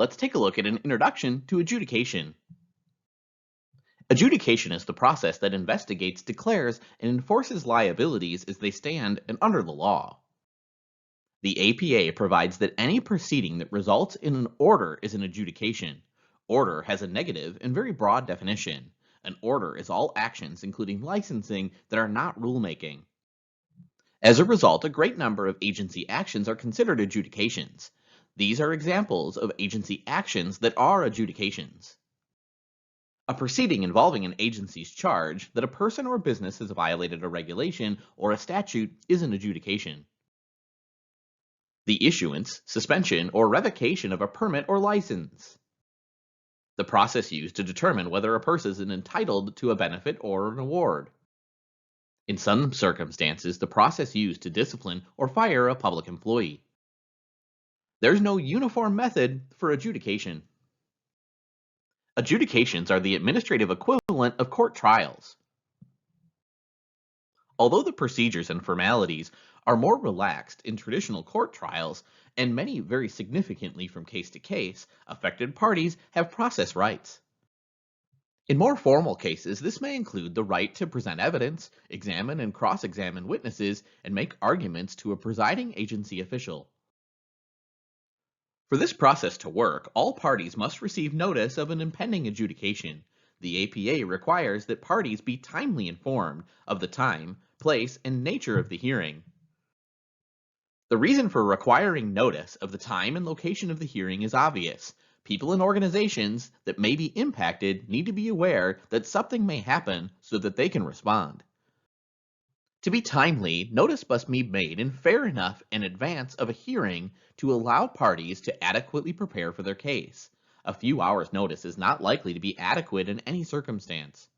let's take a look at an introduction to adjudication. Adjudication is the process that investigates, declares, and enforces liabilities as they stand and under the law. The APA provides that any proceeding that results in an order is an adjudication. Order has a negative and very broad definition. An order is all actions, including licensing, that are not rulemaking. As a result, a great number of agency actions are considered adjudications. These are examples of agency actions that are adjudications. A proceeding involving an agency's charge that a person or business has violated a regulation or a statute is an adjudication. The issuance, suspension, or revocation of a permit or license. The process used to determine whether a person is entitled to a benefit or an award. In some circumstances, the process used to discipline or fire a public employee. There's no uniform method for adjudication. Adjudications are the administrative equivalent of court trials. Although the procedures and formalities are more relaxed in traditional court trials, and many vary significantly from case to case, affected parties have process rights. In more formal cases, this may include the right to present evidence, examine and cross-examine witnesses, and make arguments to a presiding agency official. For this process to work, all parties must receive notice of an impending adjudication. The APA requires that parties be timely informed of the time, place, and nature of the hearing. The reason for requiring notice of the time and location of the hearing is obvious. People and organizations that may be impacted need to be aware that something may happen so that they can respond. To be timely, notice must be made in fair enough in advance of a hearing to allow parties to adequately prepare for their case. A few hours' notice is not likely to be adequate in any circumstance.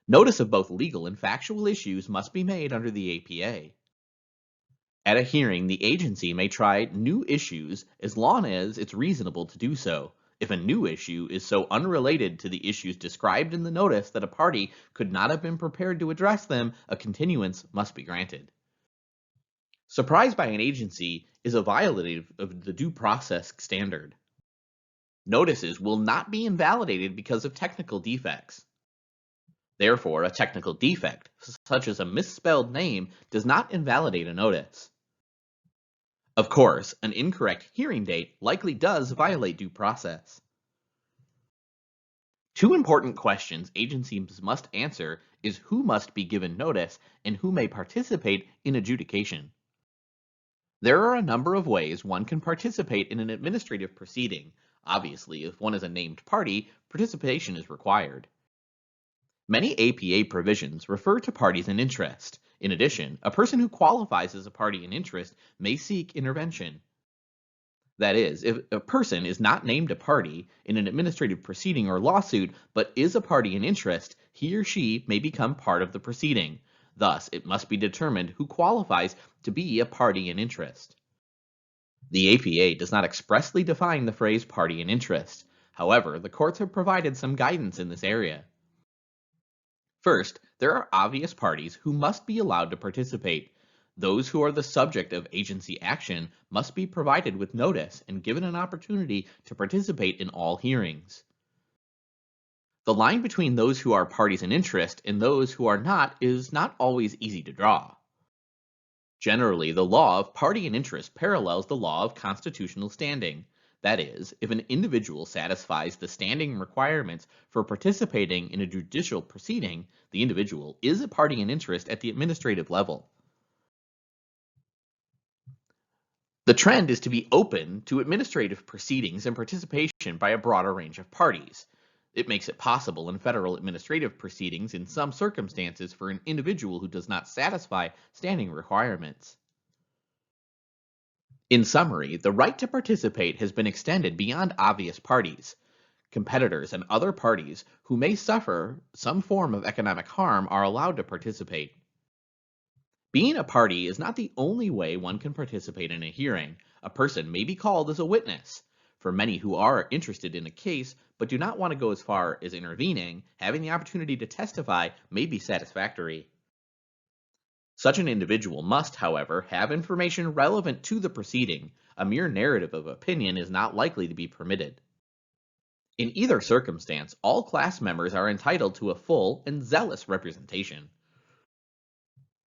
Notice of both legal and factual issues must be made under the APA. At a hearing, the agency may try new issues as long as it's reasonable to do so. If a new issue is so unrelated to the issues described in the notice that a party could not have been prepared to address them, a continuance must be granted. Surprise by an agency is a violative of the due process standard. Notices will not be invalidated because of technical defects. Therefore, a technical defect, such as a misspelled name, does not invalidate a notice. Of course, an incorrect hearing date likely does violate due process. Two important questions agencies must answer is who must be given notice and who may participate in adjudication. There are a number of ways one can participate in an administrative proceeding. Obviously, if one is a named party, participation is required. Many APA provisions refer to parties in interest. In addition, a person who qualifies as a party in interest may seek intervention. That is, if a person is not named a party in an administrative proceeding or lawsuit, but is a party in interest, he or she may become part of the proceeding. Thus, it must be determined who qualifies to be a party in interest. The APA does not expressly define the phrase party in interest. However, the courts have provided some guidance in this area. First, there are obvious parties who must be allowed to participate. Those who are the subject of agency action must be provided with notice and given an opportunity to participate in all hearings. The line between those who are parties in interest and those who are not is not always easy to draw. Generally, the law of party in interest parallels the law of constitutional standing. That is, if an individual satisfies the standing requirements for participating in a judicial proceeding, the individual is a party in interest at the administrative level. The trend is to be open to administrative proceedings and participation by a broader range of parties. It makes it possible in federal administrative proceedings in some circumstances for an individual who does not satisfy standing requirements. In summary, the right to participate has been extended beyond obvious parties. Competitors and other parties who may suffer some form of economic harm are allowed to participate. Being a party is not the only way one can participate in a hearing. A person may be called as a witness. For many who are interested in a case but do not want to go as far as intervening, having the opportunity to testify may be satisfactory. Such an individual must, however, have information relevant to the proceeding. A mere narrative of opinion is not likely to be permitted. In either circumstance, all class members are entitled to a full and zealous representation.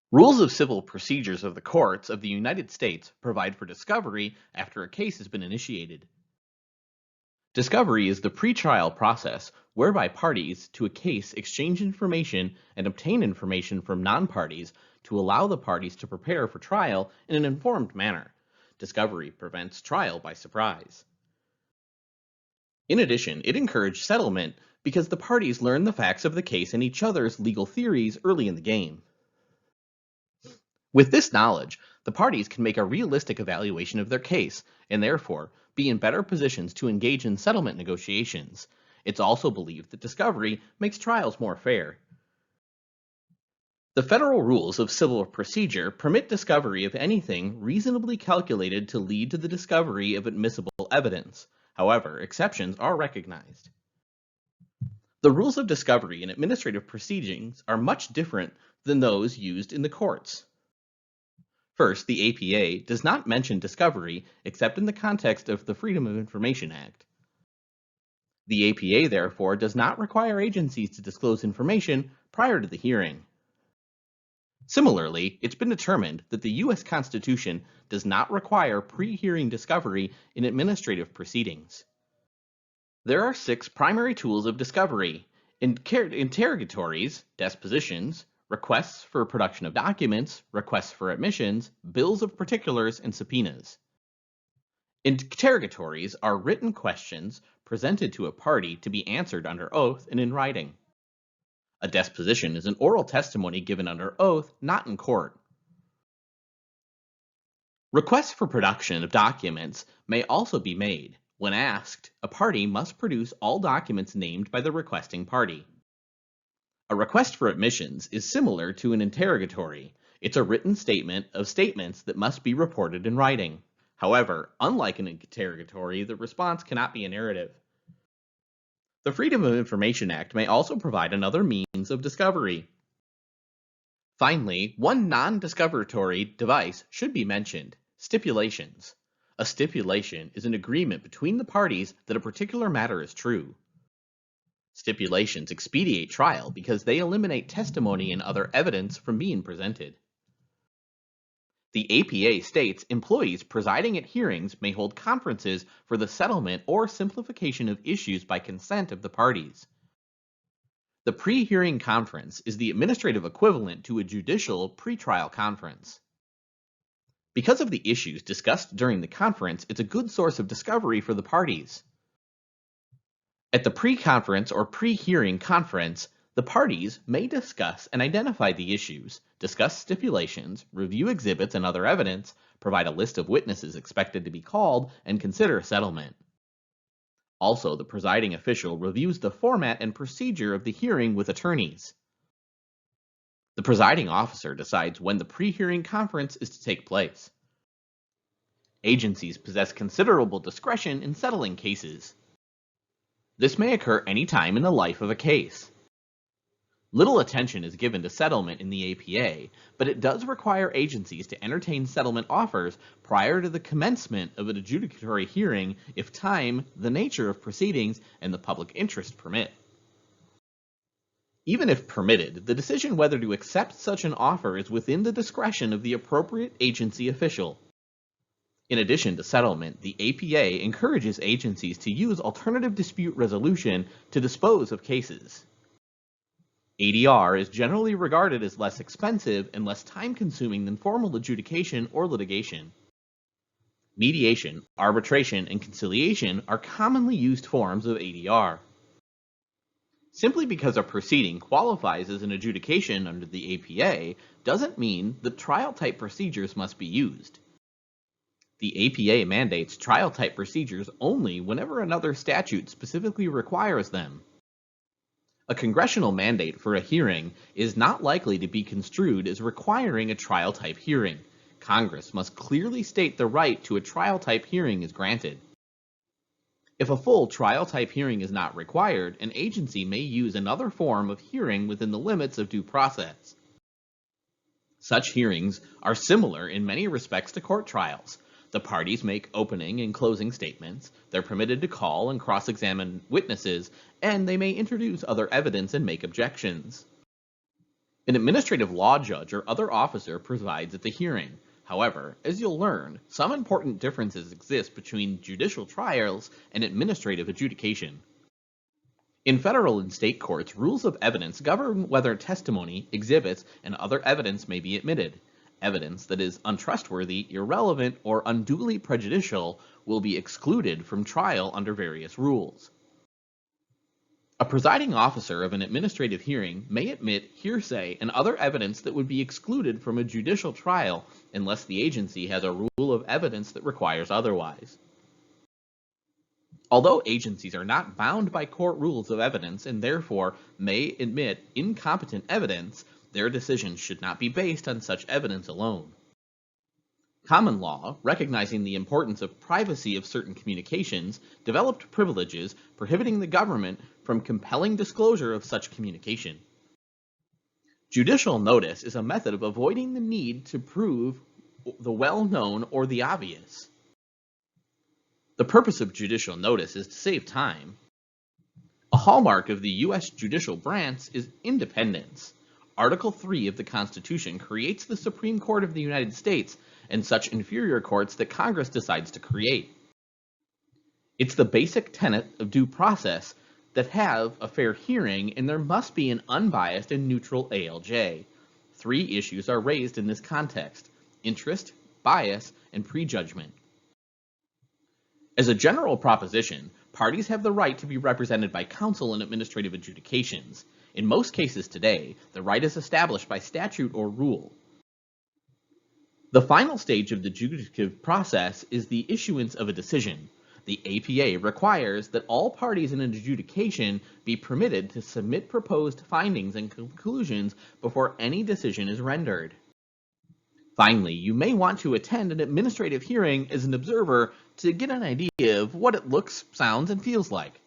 Rules of Civil Procedures of the Courts of the United States provide for discovery after a case has been initiated. Discovery is the pretrial process whereby parties to a case exchange information and obtain information from non-parties to allow the parties to prepare for trial in an informed manner. Discovery prevents trial by surprise. In addition, it encouraged settlement because the parties learn the facts of the case and each other's legal theories early in the game. With this knowledge, the parties can make a realistic evaluation of their case and therefore be in better positions to engage in settlement negotiations. It's also believed that discovery makes trials more fair. The federal rules of civil procedure permit discovery of anything reasonably calculated to lead to the discovery of admissible evidence. However, exceptions are recognized. The rules of discovery in administrative proceedings are much different than those used in the courts. First, the APA does not mention discovery except in the context of the Freedom of Information Act. The APA, therefore, does not require agencies to disclose information prior to the hearing. Similarly, it's been determined that the U.S. Constitution does not require pre-hearing discovery in administrative proceedings. There are 6 primary tools of discovery: interrogatories, depositions, requests for production of documents, requests for admissions, bills of particulars, and subpoenas. Interrogatories are written questions presented to a party to be answered under oath and in writing. A deposition is an oral testimony given under oath, not in court. Requests for production of documents may also be made. When asked, a party must produce all documents named by the requesting party. A request for admissions is similar to an interrogatory. It's a written statement of statements that must be reported in writing. However, unlike an interrogatory, the response cannot be a narrative. The Freedom of Information Act may also provide another means of discovery. Finally, one non-discoveratory device should be mentioned: stipulations. A stipulation is an agreement between the parties that a particular matter is true. Stipulations expedite trial because they eliminate testimony and other evidence from being presented. The APA states employees presiding at hearings may hold conferences for the settlement or simplification of issues by consent of the parties. The pre-hearing conference is the administrative equivalent to a judicial pretrial conference. Because of the issues discussed during the conference, it's a good source of discovery for the parties. At the pre-conference or pre-hearing conference, the parties may discuss and identify the issues, discuss stipulations, review exhibits and other evidence, provide a list of witnesses expected to be called, and consider settlement. Also, the presiding official reviews the format and procedure of the hearing with attorneys. The presiding officer decides when the pre-hearing conference is to take place. Agencies possess considerable discretion in settling cases. This may occur any time in the life of a case. Little attention is given to settlement in the APA, but it does require agencies to entertain settlement offers prior to the commencement of an adjudicatory hearing if time, the nature of proceedings, and the public interest permit. Even if permitted, the decision whether to accept such an offer is within the discretion of the appropriate agency official. In addition to settlement, the APA encourages agencies to use alternative dispute resolution to dispose of cases. ADR is generally regarded as less expensive and less time-consuming than formal adjudication or litigation. Mediation, arbitration, and conciliation are commonly used forms of ADR. Simply because a proceeding qualifies as an adjudication under the APA doesn't mean that trial-type procedures must be used. The APA mandates trial-type procedures only whenever another statute specifically requires them. A congressional mandate for a hearing is not likely to be construed as requiring a trial-type hearing. Congress must clearly state the right to a trial-type hearing is granted. If a full trial-type hearing is not required, an agency may use another form of hearing within the limits of due process. Such hearings are similar in many respects to court trials. The parties make opening and closing statements, they're permitted to call and cross-examine witnesses, and they may introduce other evidence and make objections. An administrative law judge or other officer presides at the hearing. However, as you'll learn, some important differences exist between judicial trials and administrative adjudication. In federal and state courts, rules of evidence govern whether testimony, exhibits, and other evidence may be admitted. Evidence that is untrustworthy, irrelevant, or unduly prejudicial will be excluded from trial under various rules. A presiding officer of an administrative hearing may admit hearsay and other evidence that would be excluded from a judicial trial unless the agency has a rule of evidence that requires otherwise. Although agencies are not bound by court rules of evidence and therefore may admit incompetent evidence, their decisions should not be based on such evidence alone. Common law, recognizing the importance of privacy of certain communications, developed privileges prohibiting the government from compelling disclosure of such communication. Judicial notice is a method of avoiding the need to prove the well-known or the obvious. The purpose of judicial notice is to save time. A hallmark of the U.S. judicial branch is independence. Article 3 of the Constitution creates the Supreme Court of the United States and such inferior courts that Congress decides to create. It's the basic tenet of due process that have a fair hearing and there must be an unbiased and neutral ALJ. 3 issues are raised in this context: interest, bias, and prejudgment. As a general proposition, parties have the right to be represented by counsel in administrative adjudications. In most cases today, the right is established by statute or rule. The final stage of the adjudicative process is the issuance of a decision. The APA requires that all parties in an adjudication be permitted to submit proposed findings and conclusions before any decision is rendered. Finally, you may want to attend an administrative hearing as an observer to get an idea of what it looks, sounds, and feels like.